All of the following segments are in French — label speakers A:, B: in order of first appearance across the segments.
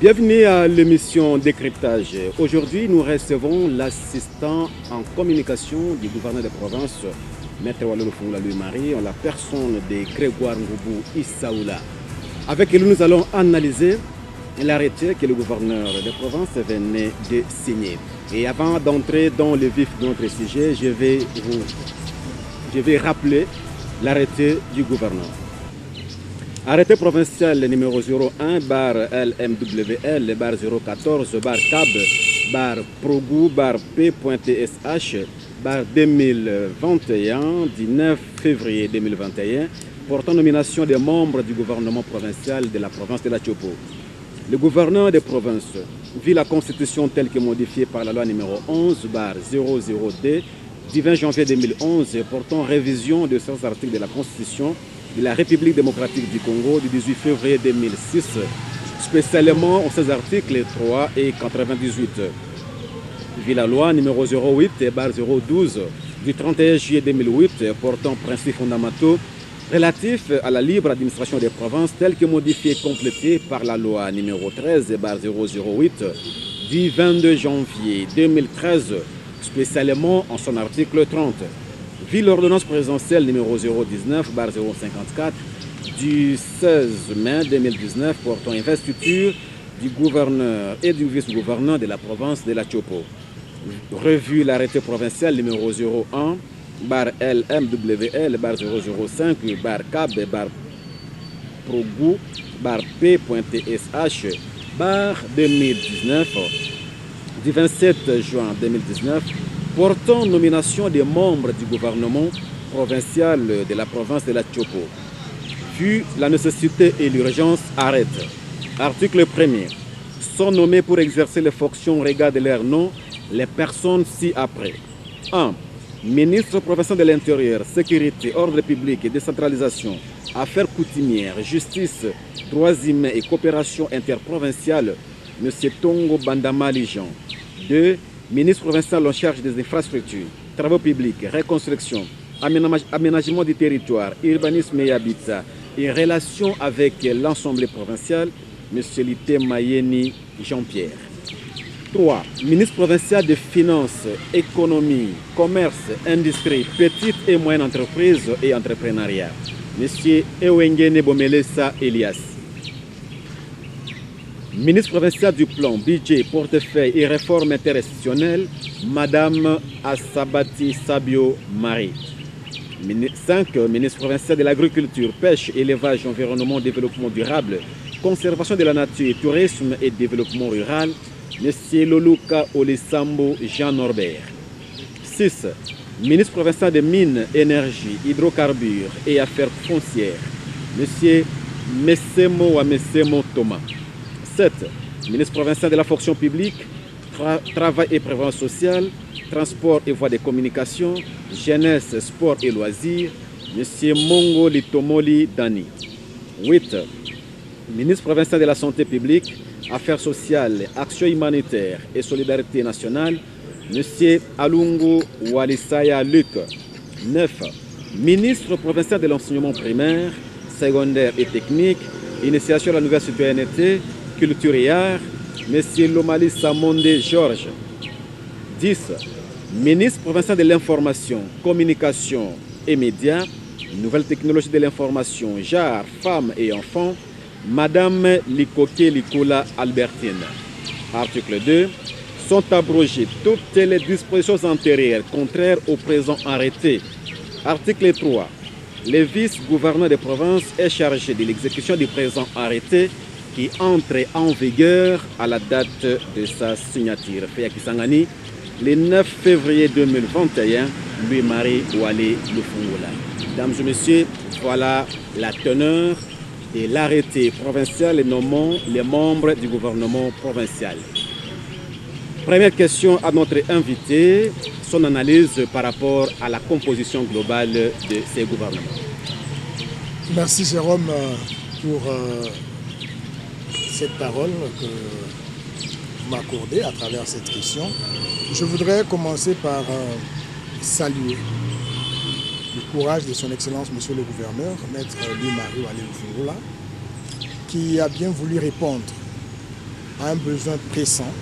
A: Bienvenue à l'émission Décryptage. Aujourd'hui, nous recevons l'assistant en communication du gouverneur de province, Maître Wallo Lufungula Louis-Marie, en la personne de Grégoire Ngoubou Issaoula. Avec lui, nous allons analyser l'arrêté que le gouverneur de province venait de signer. Et avant d'entrer dans le vif de notre sujet, je vais rappeler l'arrêté du gouverneur. Arrêté provincial numéro 01 bar LMWL bar 014 bar CAB bar PROGU bar P.TSH bar 2021 du 9 février 2021 portant nomination des membres du gouvernement provincial de la province de la Tchopo. Le gouverneur des provinces vit la constitution telle que modifiée par la loi numéro 11 bar 00D du 20 janvier 2011 portant révision de certains articles de la constitution de la République démocratique du Congo du 18 février 2006, spécialement aux articles 3 et 98. Vu la loi numéro 08/012 du 31 juillet 2008 portant principes fondamentaux relatifs à la libre administration des provinces telle que modifiée et complétée par la loi numéro 13/008 du 22 janvier 2013, spécialement en son article 30. Vu l'ordonnance présidentielle numéro 019/054 du 16 mai 2019 portant investiture du gouverneur et du vice-gouverneur de la province de la Tchopo. Revu l'arrêté provincial numéro 01 bar LMWL bar 005 bar CAB bar PROGU bar P.TSH bar 2019 du 27 juin 2019 portant nomination des membres du gouvernement provincial de la province de la Tchopo. Vu la nécessité et l'urgence, arrête. Article 1er. Sont nommés pour exercer les fonctions regard de leur nom les personnes ci-après. 1. Ministre provincial de l'Intérieur, Sécurité, Ordre public et Décentralisation, Affaires coutumières, Justice, Droits humains et Coopération interprovinciale, M. Tongo Bandama Jean. 2. Ministre provincial en charge des infrastructures, travaux publics, reconstruction, aménagement du territoire, urbanisme et habitat, et relations avec l'Assemblée provinciale, M. Lité Mayeni Jean-Pierre. 3. Ministre provincial des Finances, Économie, Commerce, Industrie, Petites et Moyennes Entreprises et Entrepreneuriat, M. Ewengene Bomelesa Elias. Ministre provincial du Plan, Budget, Portefeuille et Réforme interinstitutionnelle, Madame Asabati Sabio Marie. 5. Ministre provincial de l'Agriculture, Pêche, Élevage, Environnement, Développement durable, Conservation de la nature, Tourisme et Développement rural, M. Loluka Olesambo Jean Norbert. 6. Ministre provincial des Mines, Énergie, Hydrocarbures et Affaires foncières, M. Messemo Wamesemo Thomas. 7. Ministre provincial de la fonction publique, Travail et prévoyance sociale, Transport et voies de communication, Jeunesse, Sport et loisirs, M. Mongo Litomoli Dani. 8. Ministre provincial de la santé publique, Affaires sociales, Action humanitaire et solidarité nationale, M. Alungu Walisaya Luc. 9. Ministre provincial de l'enseignement primaire, secondaire et technique, Initiation à la nouvelle citoyenneté, Culture et art, M. Lomali Samonde Georges. 10. Ministre provincial de l'information, communication et médias, nouvelles technologies de l'information, genre, femmes et enfants, Madame Likoke Likola Albertine. Article 2. Sont abrogées toutes les dispositions antérieures contraires au présent arrêté. Article 3. Le vice-gouverneur de province est chargé de l'exécution du présent arrêté qui entre en vigueur à la date de sa signature. Fait à Kisangani, le 9 février 2021, Louis-Marie Wallo Lufungula. Mesdames et messieurs, voilà la teneur de l'arrêté provincial et nommant les membres du gouvernement provincial. Première question à notre invité, son analyse par rapport à la composition globale de ces gouvernements.
B: Merci Jérôme pour cette parole que vous m'accordez à travers cette question. Je voudrais commencer par saluer le courage de son Excellence, Monsieur le Gouverneur, Maître Louis-Marie Wallo Lufungula, qui a bien voulu répondre à un besoin pressant,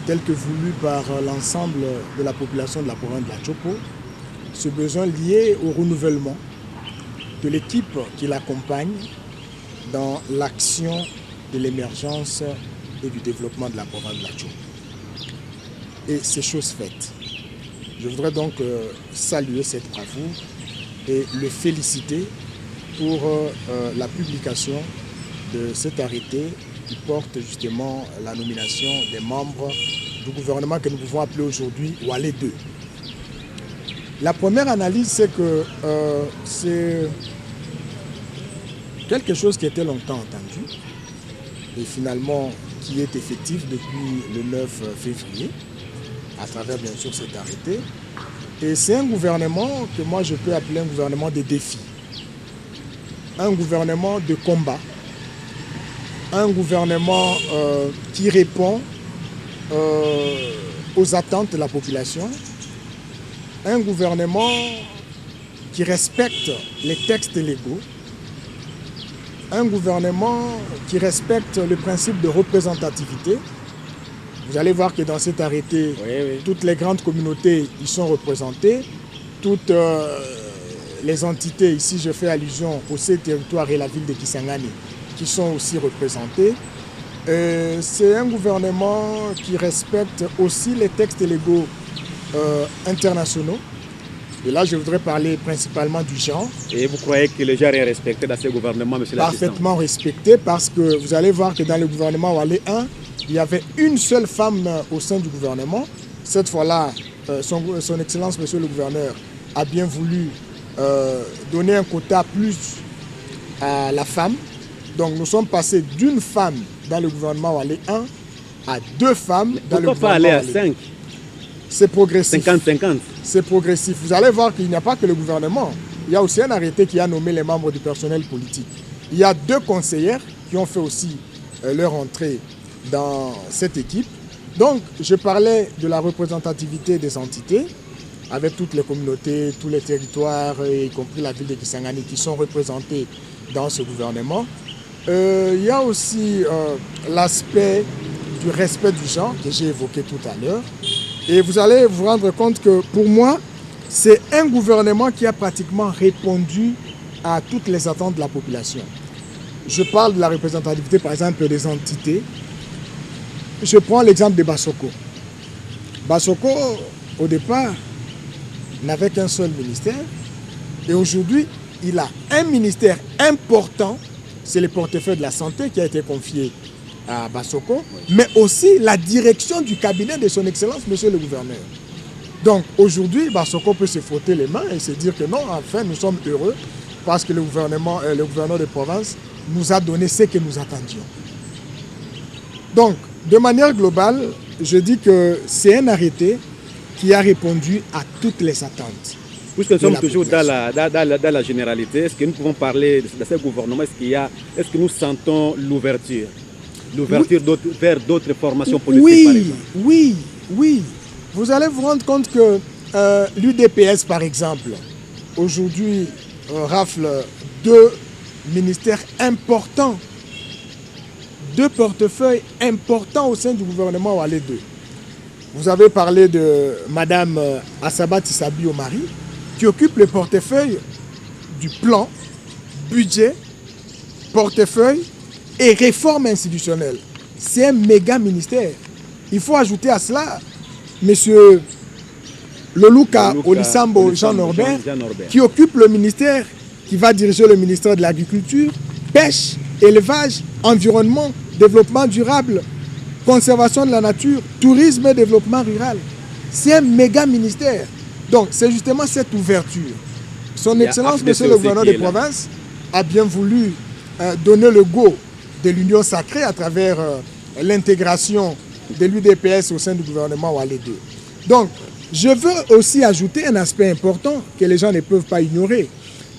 B: tel que voulu par l'ensemble de la population de la province de la Tchopo, ce besoin lié au renouvellement de l'équipe qui l'accompagne dans l'action de l'émergence et du développement de la province de la Tchopo. Et c'est chose faite. Je voudrais donc saluer cette bravoure et le féliciter pour la publication de cet arrêté qui porte justement la nomination des membres du gouvernement que nous pouvons appeler aujourd'hui Wale 2. La première analyse, c'est que c'est quelque chose qui était longtemps entendu et finalement qui est effectif depuis le 9 février à travers bien sûr cet arrêté. Et c'est un gouvernement que moi je peux appeler un gouvernement de défi, un gouvernement de combat, un gouvernement qui répond aux attentes de la population, un gouvernement qui respecte les textes légaux, un gouvernement qui respecte le principe de représentativité. Vous allez voir que dans cet arrêté, toutes les grandes communautés y sont représentées, toutes les entités, ici je fais allusion au C-territoire et la ville de Kisangani, qui sont aussi représentées. C'est un gouvernement qui respecte aussi les textes légaux internationaux. Et là, je voudrais parler principalement du genre.
A: Et vous croyez que le genre est respecté dans ce gouvernement, monsieur l'assistant?
B: Parfaitement respecté, parce que vous allez voir que dans le gouvernement Wale 1, il y avait une seule femme au sein du gouvernement. Cette fois-là, son Excellence, monsieur le gouverneur, a bien voulu donner un quota plus à la femme. Donc nous sommes passés d'une femme dans le gouvernement Wale 1 à 2 femmes dans le gouvernement.
A: Pourquoi pas aller à 5?
B: C'est progressif.
A: 50-50.
B: C'est progressif. Vous allez voir qu'il n'y a pas que le gouvernement. Il y a aussi un arrêté qui a nommé les membres du personnel politique. Il y a 2 conseillères qui ont fait aussi leur entrée dans cette équipe. Donc, je parlais de la représentativité des entités, avec toutes les communautés, tous les territoires, y compris la ville de Kisangani, qui sont représentés dans ce gouvernement. Il y a aussi l'aspect du respect du genre que j'ai évoqué tout à l'heure. Et vous allez vous rendre compte que pour moi, c'est un gouvernement qui a pratiquement répondu à toutes les attentes de la population. Je parle de la représentativité, par exemple, des entités. Je prends l'exemple de Bassoko. Bassoko, au départ, n'avait qu'un seul ministère. Et aujourd'hui, il a un ministère important, c'est le portefeuille de la santé qui a été confié à Bassoko, mais aussi la direction du cabinet de son Excellence, monsieur le gouverneur. Donc aujourd'hui, Bassoko peut se frotter les mains et se dire que non, enfin, nous sommes heureux parce que le gouverneur de province nous a donné ce que nous attendions. Donc, de manière globale, je dis que c'est un arrêté qui a répondu à toutes les attentes.
A: Puisque nous sommes toujours dans la généralité, est-ce que nous pouvons parler de ce gouvernement? Est-ce que nous sentons l'ouverture vers d'autres formations politiques, par exemple?
B: Oui. Vous allez vous rendre compte que l'UDPS, par exemple, aujourd'hui rafle 2 ministères importants, 2 portefeuilles importants au sein du gouvernement Wale 2. Vous avez parlé de Madame Assaba Tissabi Omari, qui occupe le portefeuille du plan, budget, portefeuille et réforme institutionnelle. C'est un méga ministère. Il faut ajouter à cela M. Lelouka Olisambo Jean Norbert, qui occupe le ministère, qui va diriger le ministère de l'Agriculture, pêche, élevage, environnement, développement durable, conservation de la nature, tourisme et développement rural. C'est un méga ministère. Donc c'est justement cette ouverture. Son Excellence, monsieur le gouverneur de province, a bien voulu donner le go de l'union sacrée à travers l'intégration de l'UDPS au sein du gouvernement Wale 2. Donc, je veux aussi ajouter un aspect important que les gens ne peuvent pas ignorer.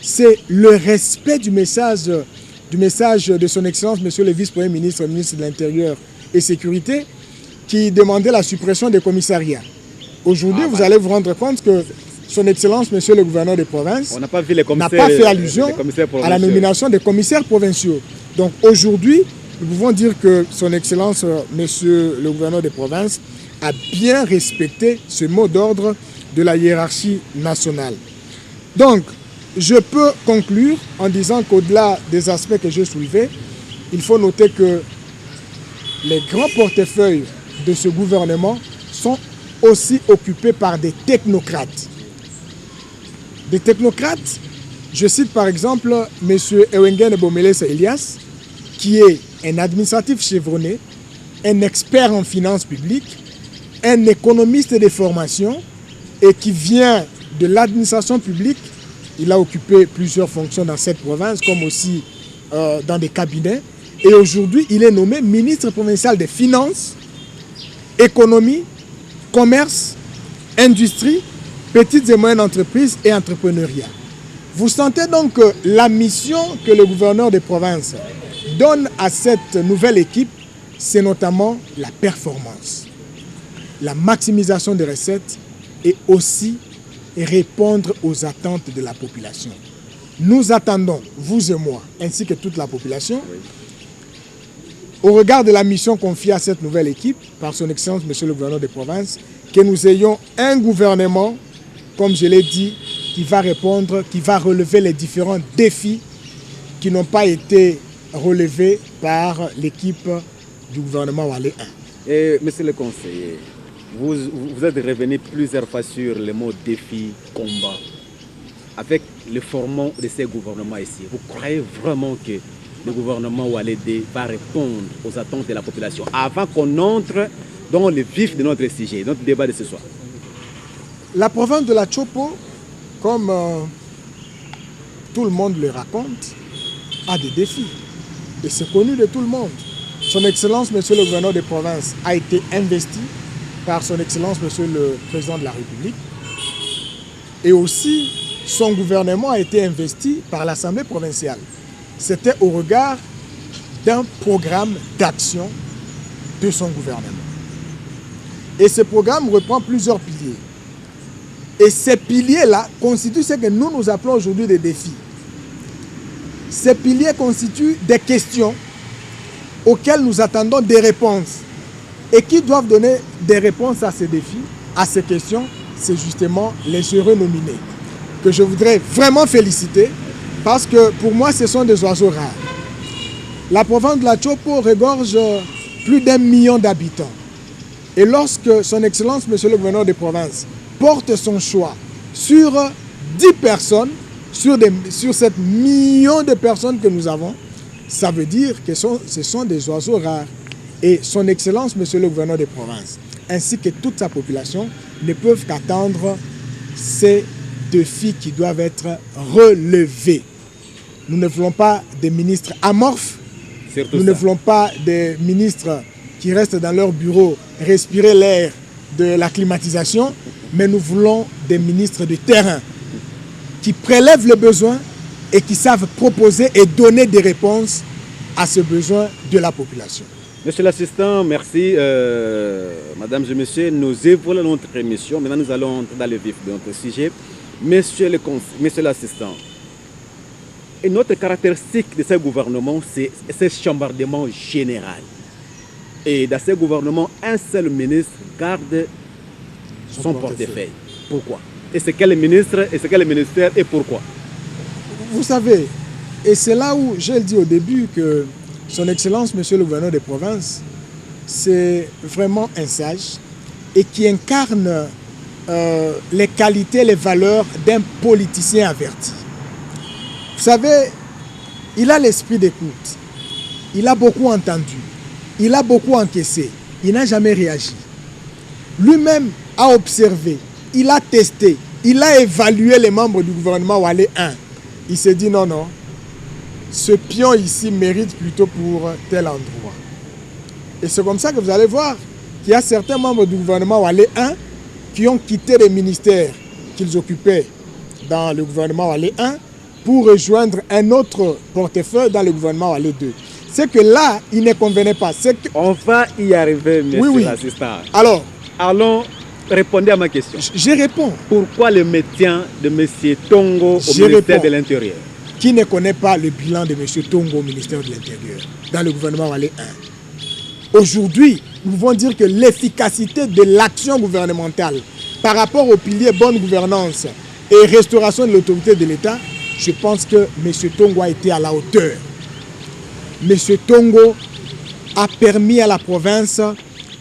B: C'est le respect du message de son Excellence, monsieur le vice-premier ministre, ministre de l'Intérieur et Sécurité, qui demandait la suppression des commissariats. Aujourd'hui, vous allez vous rendre compte que son Excellence, monsieur le gouverneur de province, n'a pas fait allusion à la nomination des commissaires provinciaux. Donc aujourd'hui, nous pouvons dire que son Excellence, Monsieur le gouverneur des provinces, a bien respecté ce mot d'ordre de la hiérarchie nationale. Donc, je peux conclure en disant qu'au-delà des aspects que j'ai soulevés, il faut noter que les grands portefeuilles de ce gouvernement sont aussi occupés par des technocrates. Des technocrates, je cite par exemple M. Ewengen Bomeles Elias, qui est un administratif chevronné, un expert en finances publiques, un économiste de formation et qui vient de l'administration publique. Il a occupé plusieurs fonctions dans cette province, comme aussi dans des cabinets. Et aujourd'hui, il est nommé ministre provincial des Finances, Économie, Commerce, Industrie, Petites et Moyennes Entreprises et Entrepreneuriat. Vous sentez donc que la mission que le gouverneur des provinces donne à cette nouvelle équipe, c'est notamment la performance, la maximisation des recettes et aussi répondre aux attentes de la population. Nous attendons, vous et moi, ainsi que toute la population, au regard de la mission confiée à cette nouvelle équipe, par son Excellence, Monsieur le gouverneur des provinces, que nous ayons un gouvernement, comme je l'ai dit, qui va répondre, qui va relever les différents défis qui n'ont pas été relevés par l'équipe du gouvernement Wallé 1.
A: Et, monsieur le conseiller, vous êtes revenu plusieurs fois sur le mot défi, combat. Avec le format de ces gouvernements ici, vous croyez vraiment que le gouvernement Wallé 2 va répondre aux attentes de la population avant qu'on entre dans le vif de notre sujet, notre débat de ce soir?
B: La province de la Chopo, comme tout le monde le raconte, a des défis. Et c'est connu de tout le monde. Son Excellence, Monsieur le gouverneur des provinces, a été investi par son Excellence, Monsieur le Président de la République. Et aussi, son gouvernement a été investi par l'Assemblée provinciale. C'était au regard d'un programme d'action de son gouvernement. Et ce programme reprend plusieurs piliers. Et ces piliers-là constituent ce que nous appelons aujourd'hui des défis. Ces piliers constituent des questions auxquelles nous attendons des réponses. Et qui doivent donner des réponses à ces défis, à ces questions, c'est justement les heureux nominés, que je voudrais vraiment féliciter, parce que pour moi, ce sont des oiseaux rares. La province de la Chopo regorge plus d'1 million d'habitants. Et lorsque son Excellence, Monsieur le gouverneur des provinces, porte son choix sur 10 personnes, sur 7 millions de personnes que nous avons, ça veut dire que ce sont des oiseaux rares. Et son Excellence, Monsieur le gouverneur des provinces, ainsi que toute sa population, ne peuvent qu'attendre ces défis qui doivent être relevés. Nous ne voulons pas des ministres amorphes, nous ne voulons pas des ministres qui restent dans leur bureau respirer l'air de la climatisation, mais nous voulons des ministres de terrain qui prélèvent le besoin et qui savent proposer et donner des réponses à ce besoin de la population.
A: Monsieur l'assistant, merci. Mesdames et messieurs, nous évoluons notre émission. Maintenant, nous allons entrer dans le vif de notre sujet. Monsieur l'assistant, une autre caractéristique de ce gouvernement, c'est ce chambardement général. Et dans ce gouvernement, un seul ministre garde son portefeuille. Pourquoi? Et c'est quel ministre, et c'est quel ministère, et pourquoi?
B: Vous savez, et c'est là où j'ai dit au début que son Excellence, Monsieur le gouverneur des provinces, c'est vraiment un sage et qui incarne les qualités, les valeurs d'un politicien averti. Vous savez, il a l'esprit d'écoute, il a beaucoup entendu, il a beaucoup encaissé, il n'a jamais réagi. Lui-même a observé, il a testé, il a évalué les membres du gouvernement Wallé 1. Il s'est dit non, non, ce pion ici mérite plutôt pour tel endroit. Et c'est comme ça que vous allez voir qu'il y a certains membres du gouvernement Wallé 1 qui ont quitté les ministères qu'ils occupaient dans le gouvernement Wallé 1 pour rejoindre un autre portefeuille dans le gouvernement Wallé 2. C'est que là, il ne convenait pas.
A: On va y arriver, monsieur l'assistant.
B: Alors,
A: allons répondre à ma question.
B: Je réponds.
A: Pourquoi le maintien de M. Tongo au ministère de l'Intérieur?
B: Qui ne connaît pas le bilan de M. Tongo au ministère de l'Intérieur, dans le gouvernement Wale 1? Aujourd'hui, nous pouvons dire que l'efficacité de l'action gouvernementale par rapport au pilier bonne gouvernance et restauration de l'autorité de l'État, je pense que M. Tongo a été à la hauteur. M. Tongo a permis à la province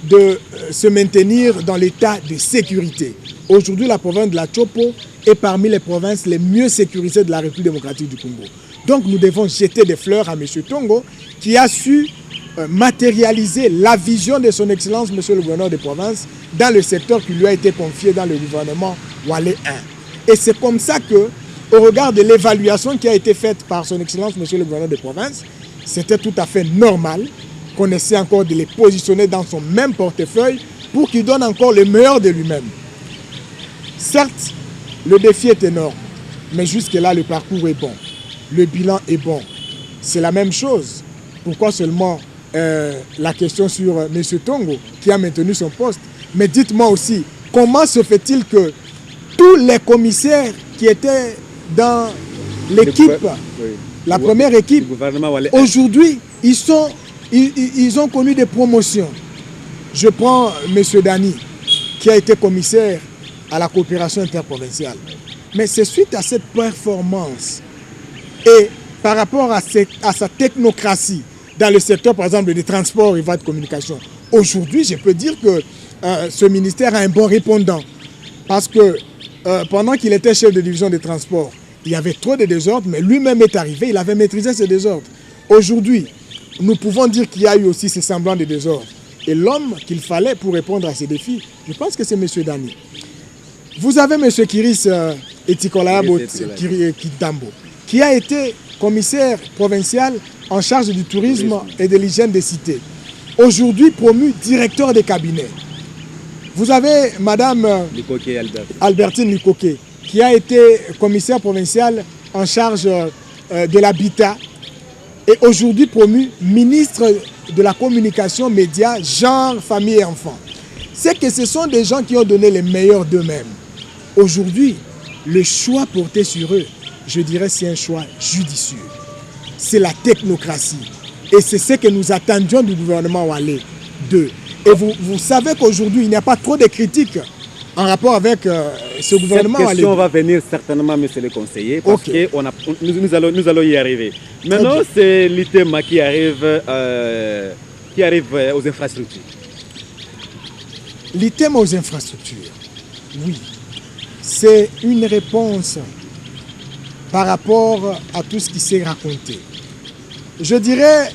B: de se maintenir dans l'état de sécurité. Aujourd'hui, la province de la Chopo est parmi les provinces les mieux sécurisées de la République démocratique du Congo. Donc nous devons jeter des fleurs à M. Tongo qui a su matérialiser la vision de son Excellence, M. le gouverneur de province, dans le secteur qui lui a été confié dans le gouvernement Wale 1. Et c'est comme ça que, au regard de l'évaluation qui a été faite par son Excellence, M. le gouverneur de province, c'était tout à fait normal qu'on essaie encore de les positionner dans son même portefeuille pour qu'il donne encore le meilleur de lui-même. Certes, le défi est énorme, mais jusque-là, le parcours est bon. Le bilan est bon. C'est la même chose. Pourquoi seulement la question sur M. Tongo, qui a maintenu son poste? Mais dites-moi aussi, comment se fait-il que tous les commissaires qui étaient dans l'équipe, la première équipe, aujourd'hui, ils ont connu des promotions. Je prends M. Dani, qui a été commissaire à la coopération interprovinciale. Mais c'est suite à cette performance et par rapport à sa technocratie dans le secteur, par exemple, des transports et de communication. Aujourd'hui, je peux dire que ce ministère a un bon répondant. Parce que pendant qu'il était chef de division des transports, il y avait trop de désordres, mais lui-même est arrivé, il avait maîtrisé ces désordres. Aujourd'hui, nous pouvons dire qu'il y a eu aussi ces semblants de désordres. Et l'homme qu'il fallait pour répondre à ces défis, je pense que c'est M. Dani. Vous avez M. Kiris Etikolabo Kitambo, qui a été commissaire provincial en charge du tourisme et de l'hygiène des cités. Aujourd'hui promu directeur des cabinets. Vous avez Mme Albertine Likoké, qui a été commissaire provincial en charge de l'habitat et aujourd'hui promu ministre de la communication, médias, genre, famille et enfants. C'est que ce sont des gens qui ont donné les meilleurs d'eux-mêmes. Aujourd'hui, le choix porté sur eux, je dirais, c'est un choix judicieux. C'est la technocratie. Et c'est ce que nous attendions du gouvernement Wale 2. Et vous savez qu'aujourd'hui, il n'y a pas trop de critiques en rapport avec ce gouvernement Wale 2.
A: Cette question va venir certainement, monsieur le conseiller, parce que nous allons y arriver. Maintenant, c'est l'ITEMA qui arrive aux infrastructures.
B: L'ITEMA aux infrastructures, oui. C'est une réponse par rapport à tout ce qui s'est raconté. Je dirais,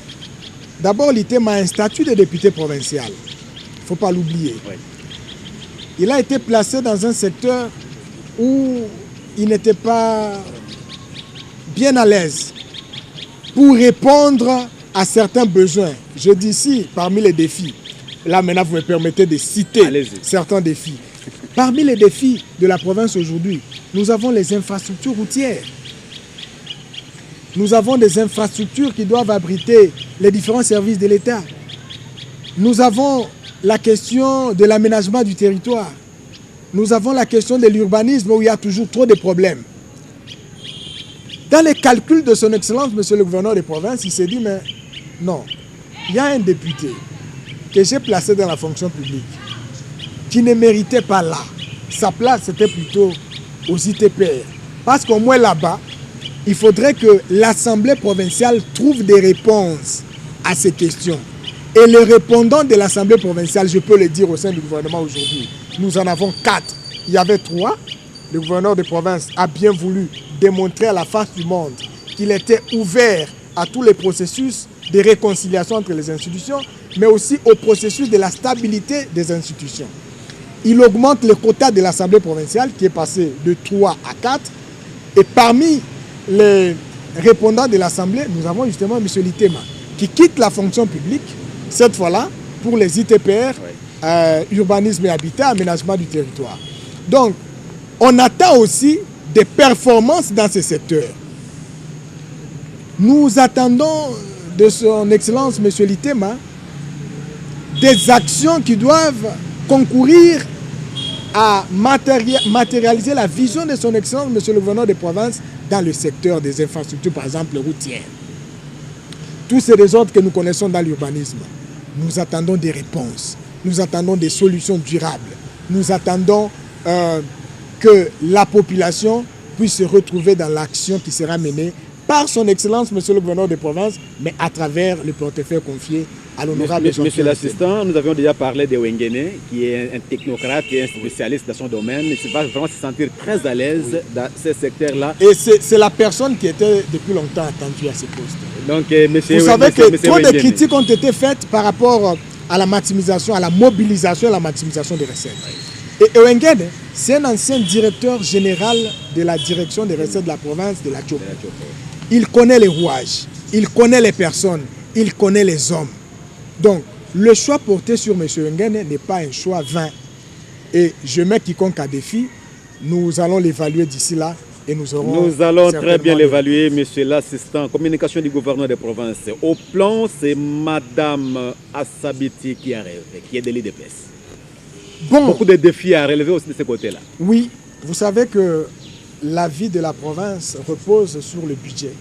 B: d'abord, l'ITEMA a un statut de député provincial. Il ne faut pas l'oublier. Oui. Il a été placé dans un secteur où il n'était pas bien à l'aise pour répondre à certains besoins. Je dis ici, parmi les défis, là maintenant vous me permettez de citer certains défis. Parmi les défis de la province aujourd'hui, nous avons les infrastructures routières. Nous avons des infrastructures qui doivent abriter les différents services de l'État. Nous avons la question de l'aménagement du territoire. Nous avons la question de l'urbanisme où il y a toujours trop de problèmes. Dans les calculs de son Excellence, monsieur le gouverneur des provinces, il s'est dit, mais non, il y a un député que j'ai placé dans la fonction publique qui ne méritait pas là. Sa place, c'était plutôt aux ITPR. Parce qu'au moins là-bas, il faudrait que l'Assemblée provinciale trouve des réponses à ces questions. Et les répondants de l'Assemblée provinciale, je peux le dire au sein du gouvernement aujourd'hui, nous en avons 4. Il y avait 3. Le gouverneur de province a bien voulu démontrer à la face du monde qu'il était ouvert à tous les processus de réconciliation entre les institutions, mais aussi au processus de la stabilité des institutions. Il augmente le quota de l'Assemblée provinciale qui est passé de 3 à 4. Et parmi les répondants de l'Assemblée, nous avons justement M. Litema qui quitte la fonction publique, cette fois-là, pour les ITPR, urbanisme et habitat, aménagement du territoire. Donc, on attend aussi des performances dans ce secteur. Nous attendons de son Excellence M. Litema des actions qui doivent concourir à matérialiser la vision de son Excellence, Monsieur le gouverneur de province, dans le secteur des infrastructures, par exemple routières. Tous ces désordres que nous connaissons dans l'urbanisme, nous attendons des réponses, nous attendons des solutions durables, nous attendons que la population puisse se retrouver dans l'action qui sera menée par son Excellence, Monsieur le gouverneur de province, mais à travers le portefeuille confié à l'honorable Jean-Pierre.
A: Monsieur l'assistant, nous avions déjà parlé de Wengene, qui est un technocrate, qui est un spécialiste dans son domaine. Il va vraiment se sentir très à l'aise dans ce secteur-là.
B: Et c'est la personne qui était depuis longtemps attendue à ce poste.
A: Donc,
B: vous savez que trop de critiques ont été faites par rapport à la maximisation, à la mobilisation et à la maximisation des recettes. Et Wengene, c'est un ancien directeur général de la direction des recettes de la province de la Chopo. Il connaît les rouages, il connaît les personnes, il connaît les hommes. Donc, le choix porté sur M. Wengene n'est pas un choix vain. Et je mets quiconque à défi, nous allons l'évaluer d'ici là et nous aurons...
A: Nous allons très bien l'évaluer, monsieur l'assistant. Communication du gouverneur de province. Au plan, c'est Madame Assabiti qui arrive, qui est de l'IDPS. Bon. Beaucoup de défis à relever aussi de ce côté-là.
B: Oui, vous savez que la vie de la province repose sur le budget.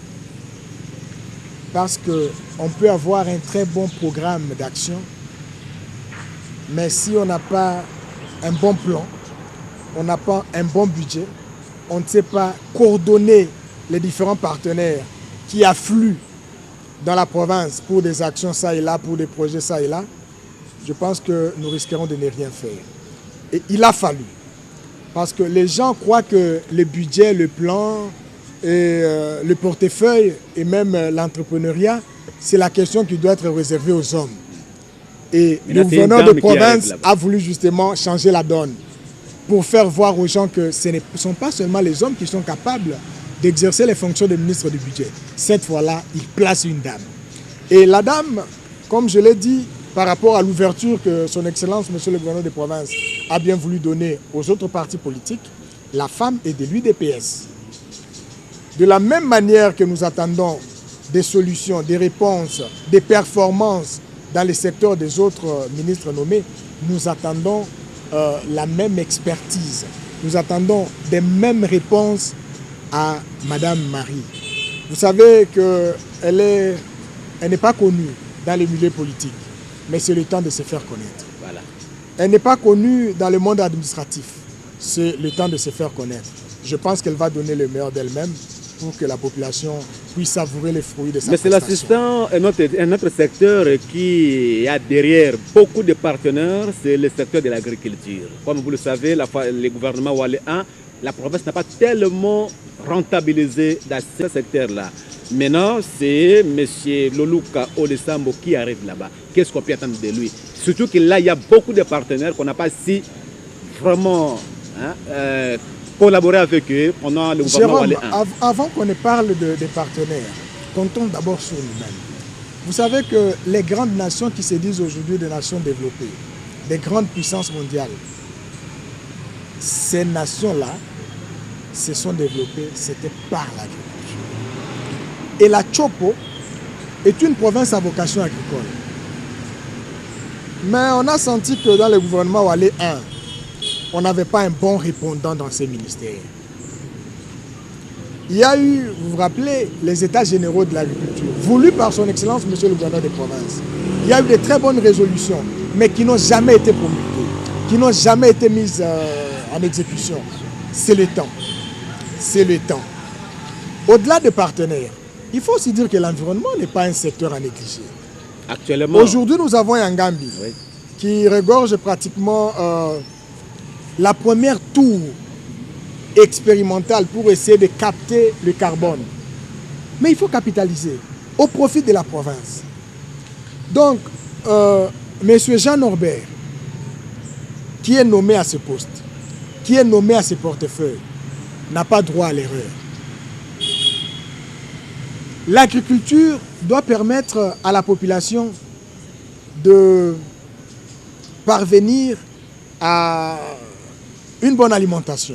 B: Parce qu'on peut avoir un très bon programme d'action, mais si on n'a pas un bon plan, on n'a pas un bon budget, on ne sait pas coordonner les différents partenaires qui affluent dans la province pour des actions ça et là, pour des projets ça et là, je pense que nous risquerons de ne rien faire. Et il a fallu. Parce que les gens croient que le budget, le plan, et le portefeuille et même l'entrepreneuriat, c'est la question qui doit être réservée aux hommes. Et le gouverneur de province a voulu justement changer la donne pour faire voir aux gens que ce ne sont pas seulement les hommes qui sont capables d'exercer les fonctions de ministre du budget. Cette fois-là, il place une dame. Et la dame, comme je l'ai dit, par rapport à l'ouverture que son Excellence, Monsieur le gouverneur de province, a bien voulu donner aux autres partis politiques, la femme est de l'UDPS. De la même manière que nous attendons des solutions, des réponses, des performances dans les secteurs des autres ministres nommés, nous attendons la même expertise. Nous attendons des mêmes réponses à Madame Marie. Vous savez qu'elle n'est pas connue dans les milieux politiques, mais c'est le temps de se faire connaître.
A: Voilà.
B: Elle n'est pas connue dans le monde administratif, c'est le temps de se faire connaître. Je pense qu'elle va donner le meilleur d'elle-même pour que la population puisse savourer les fruits de sa prestation.
A: Mais c'est l'assistant, un autre secteur qui a derrière beaucoup de partenaires, c'est le secteur de l'agriculture. Comme vous le savez, le gouvernement Wale 1, la province n'a pas tellement rentabilisé dans ce secteur-là. Maintenant, c'est M. Loluka Olesambo qui arrive là-bas. Qu'est-ce qu'on peut attendre de lui? Surtout que là, il y a beaucoup de partenaires qu'on n'a pas si vraiment... collaborer avec eux pendant le gouvernement Wale 1.
B: Avant qu'on ne parle des partenaires, comptons d'abord sur nous-mêmes. Vous savez que les grandes nations qui se disent aujourd'hui des nations développées, des grandes puissances mondiales, ces nations-là se sont développées, c'était par l'agriculture. Et la Chopo est une province à vocation agricole. Mais on a senti que dans le gouvernement Wale 1, on n'avait pas un bon répondant dans ces ministères. Il y a eu, vous vous rappelez, les états généraux de l'agriculture, voulus par son Excellence, Monsieur le gouverneur des provinces. Il y a eu de très bonnes résolutions, mais qui n'ont jamais été promulguées, qui n'ont jamais été mises en exécution. C'est le temps. C'est le temps. Au-delà des partenaires, il faut aussi dire que l'environnement n'est pas un secteur à négliger.
A: Actuellement...
B: Aujourd'hui, nous avons un Gambi qui regorge pratiquement... la première tour expérimentale pour essayer de capter le carbone. Mais il faut capitaliser au profit de la province. Donc, M. Jean Norbert, qui est nommé à ce poste, qui est nommé à ce portefeuille, n'a pas droit à l'erreur. L'agriculture doit permettre à la population de parvenir à une bonne alimentation.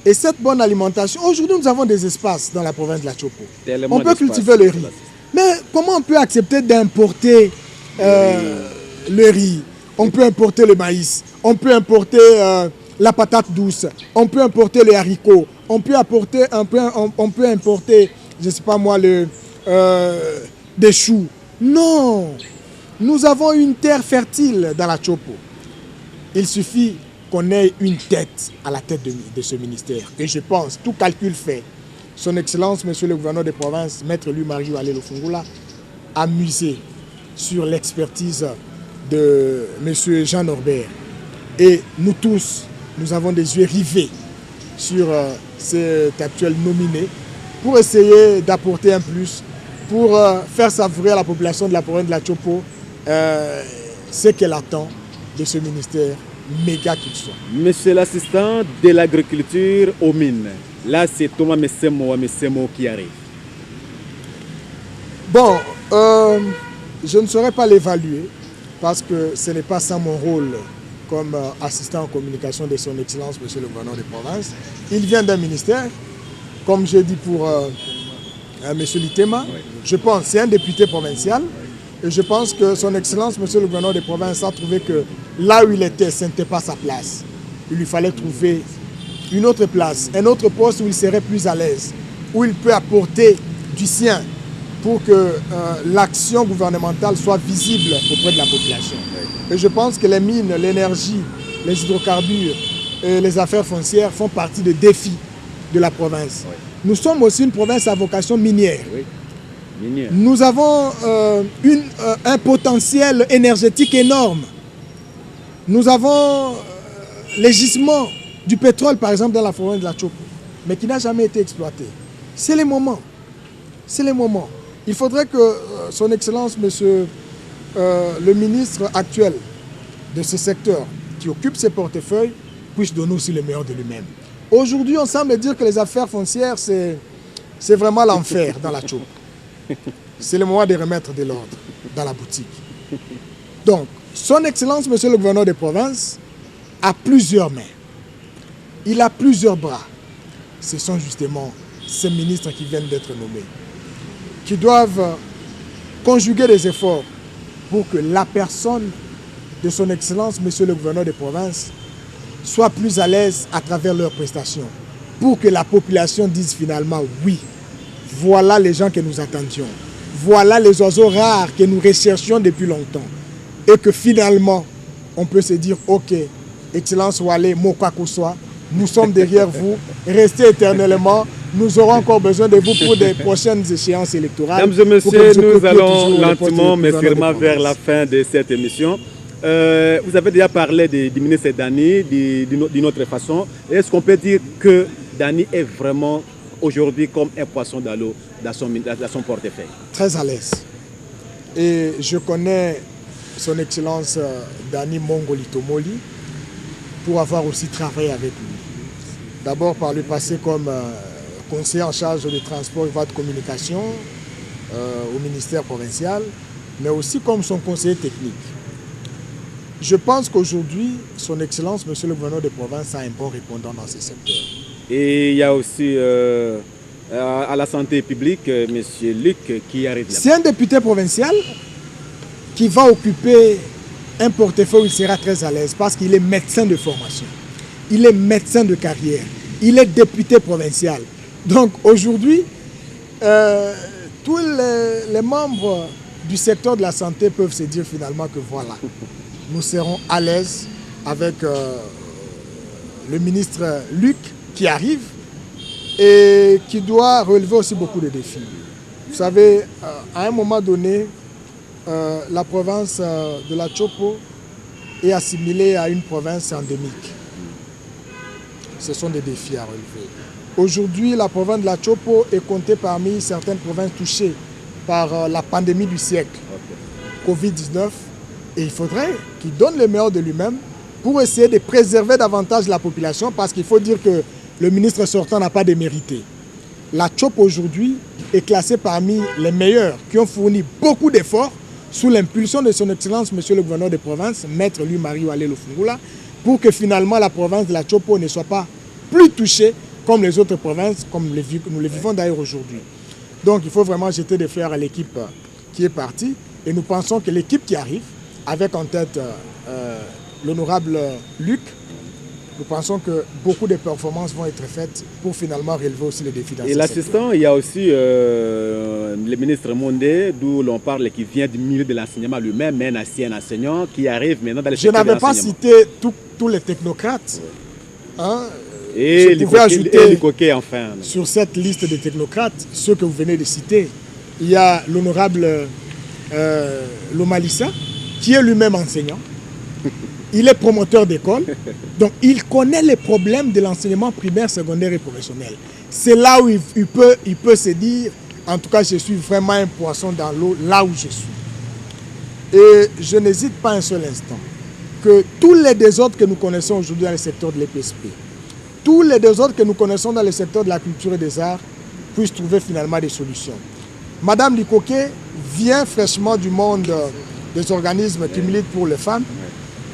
B: Et cette bonne alimentation, aujourd'hui nous avons des espaces dans la province de la Chopo. On peut cultiver le riz. Mais comment on peut accepter d'importer le riz? on peut importer le maïs, on peut importer la patate douce, on peut importer les haricots, on peut importer, je ne sais pas moi, des choux. Non, nous avons une terre fertile dans la Tchopo. Il suffit qu'on ait une tête à la tête de ce ministère. Et je pense, tout calcul fait, son Excellence, Monsieur le gouverneur des provinces, Maître Louis-Marie Walé Lofungula, a misé sur l'expertise de Monsieur Jean Norbert. Et nous tous, nous avons des yeux rivés sur cet actuel nominé pour essayer d'apporter un plus, pour faire savourer à la population de la province de la Tchopo ce qu'elle attend de ce ministère méga qu'il soit.
A: Monsieur l'assistant de l'agriculture aux mines, là c'est Thomas Messemo qui arrive.
B: Bon, je ne saurais pas l'évaluer parce que ce n'est pas ça mon rôle comme assistant en communication de son Excellence, Monsieur le gouverneur des provinces. Il vient d'un ministère, comme j'ai dit pour Monsieur Litema, oui. Je pense c'est un député provincial et je pense que son Excellence, Monsieur le gouverneur des provinces, a trouvé que là où il était, ce n'était pas sa place. Il lui fallait trouver une autre place, un autre poste où il serait plus à l'aise, où il peut apporter du sien pour que l'action gouvernementale soit visible auprès de la population. Et je pense que les mines, l'énergie, les hydrocarbures et les affaires foncières font partie des défis de la province. Oui. Nous sommes aussi une province à vocation minière. Oui. Minière. Nous avons un potentiel énergétique énorme. Nous avons les gisements du pétrole, par exemple, dans la province de la Tchopo, mais qui n'a jamais été exploité. C'est les moments. C'est les moments. Il faudrait que son Excellence, Monsieur le ministre actuel de ce secteur, qui occupe ses portefeuilles, puisse donner aussi le meilleur de lui-même. Aujourd'hui, on semble dire que les affaires foncières, c'est vraiment l'enfer dans la Tchopo. C'est le moment de remettre de l'ordre dans la boutique. Donc, son Excellence, Monsieur le gouverneur des provinces, a plusieurs mains. Il a plusieurs bras. Ce sont justement ces ministres qui viennent d'être nommés, qui doivent conjuguer des efforts pour que la personne de son Excellence, Monsieur le gouverneur des provinces, soit plus à l'aise à travers leurs prestations, pour que la population dise finalement oui, voilà les gens que nous attendions, voilà les oiseaux rares que nous recherchions depuis longtemps, et que finalement, on peut se dire ok, Excellence Walé, Mokwakouswa, nous sommes derrière vous, restez éternellement. Nous aurons encore besoin de vous pour des prochaines échéances électorales.
A: Mesdames et messieurs, nous allons lentement mais sûrement vers la fin de cette émission. Vous avez déjà parlé du ministre Dani d'une autre façon. Est-ce qu'on peut dire que Dani est vraiment aujourd'hui comme un poisson dans l'eau dans son portefeuille?
B: Très à l'aise. Et je connais son Excellence Dani Mongoli Tomoli pour avoir aussi travaillé avec lui. D'abord par le passé comme conseiller en charge des transports et voies de communication au ministère provincial, mais aussi comme son conseiller technique. Je pense qu'aujourd'hui, son Excellence, Monsieur le gouverneur de province, a un bon répondant dans ce secteur.
A: Et il y a aussi à la santé publique, Monsieur Luc, qui arrive là.
B: C'est un député provincial qui va occuper un portefeuille où il sera très à l'aise parce qu'il est médecin de formation, il est médecin de carrière, il est député provincial. Donc aujourd'hui, tous les membres du secteur de la santé peuvent se dire finalement que voilà, nous serons à l'aise avec le ministre Luc qui arrive et qui doit relever aussi beaucoup de défis. Vous savez, à un moment donné, la province de la Tchopo est assimilée à une province endémique. Ce sont des défis à relever. Aujourd'hui, la province de la Tchopo est comptée parmi certaines provinces touchées par la pandémie du siècle, Covid-19. Et il faudrait qu'il donne le meilleur de lui-même pour essayer de préserver davantage la population parce qu'il faut dire que le ministre sortant n'a pas démérité. La Tchopo aujourd'hui est classée parmi les meilleurs qui ont fourni beaucoup d'efforts sous l'impulsion de son Excellence, Monsieur le gouverneur des provinces, Maître Louis-Marie Walé Lofungula, pour que finalement la province de la Tchopo ne soit pas plus touchée comme les autres provinces, comme nous le vivons d'ailleurs aujourd'hui. Donc il faut vraiment jeter des fleurs à l'équipe qui est partie et nous pensons que l'équipe qui arrive, avec en tête l'honorable Luc, nous pensons que beaucoup de performances vont être faites pour finalement relever aussi les défis dans ce secteur.
A: Et l'assistant, il y a aussi le ministre Mondé, d'où l'on parle, qui vient du milieu de l'enseignement lui-même, mais un ancien enseignant qui arrive maintenant dans le secteur de l'enseignement.
B: Je n'avais pas cité tous les technocrates. Hein.
A: Et Likoké, enfin.
B: Sur cette liste de technocrates, ceux que vous venez de citer, il y a l'honorable Lomalissa, qui est lui-même enseignant. Il est promoteur d'école, donc il connaît les problèmes de l'enseignement primaire, secondaire et professionnel. C'est là où il peut se dire, en tout cas, je suis vraiment un poisson dans l'eau, là où je suis. Et je n'hésite pas un seul instant que tous les désordres que nous connaissons aujourd'hui dans le secteur de l'EPSP, tous les désordres que nous connaissons dans le secteur de la culture et des arts, puissent trouver finalement des solutions. Madame Likoké vient fraîchement du monde des organismes qui militent pour les femmes.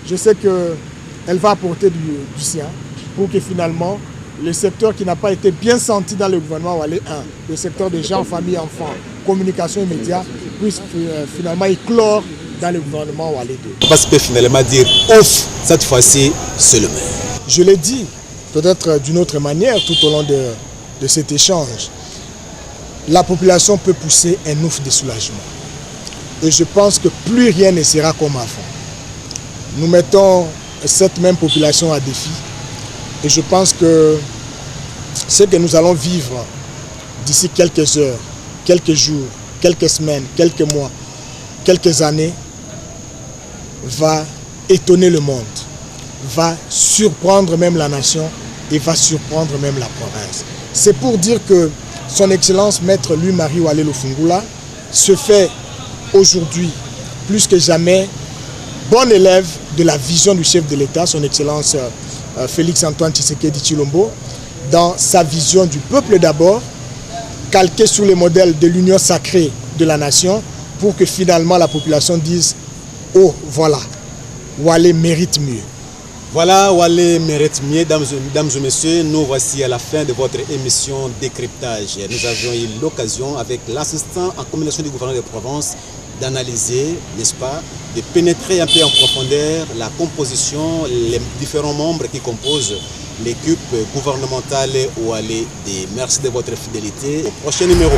B: Je sais qu'elle va apporter du sien pour que finalement le secteur qui n'a pas été bien senti dans le gouvernement Wallé 1, le secteur des gens, famille, enfants, communication et médias, puisse finalement éclore dans le gouvernement Wallé 2.
C: Parce que finalement dire off, cette fois-ci, c'est le maire.
B: Je l'ai dit, peut-être d'une autre manière tout au long de cet échange. La population peut pousser un ouf de soulagement. Et je pense que plus rien ne sera comme avant. Nous mettons cette même population à défi. Et je pense que ce que nous allons vivre d'ici quelques heures, quelques jours, quelques semaines, quelques mois, quelques années, va étonner le monde, va surprendre même la nation et va surprendre même la province. C'est pour dire que son Excellence Maître Louis-Marie Waller Lufungula se fait aujourd'hui plus que jamais bon élève de la vision du chef de l'État, son Excellence Félix-Antoine Tshisekedi Tshilombo, dans sa vision du peuple d'abord, calquée sur les modèles de l'union sacrée de la nation, pour que finalement la population dise « Oh, voilà, Waller mérite mieux ».
C: Voilà, Waller mérite mieux. Mesdames et messieurs, nous voici à la fin de votre émission Décryptage. Nous avions eu l'occasion avec l'assistant en communication du gouvernement de Provence d'analyser, n'est-ce pas, de pénétrer un peu en profondeur la composition, les différents membres qui composent l'équipe gouvernementale Waller 2. Merci de votre fidélité. Au prochain numéro.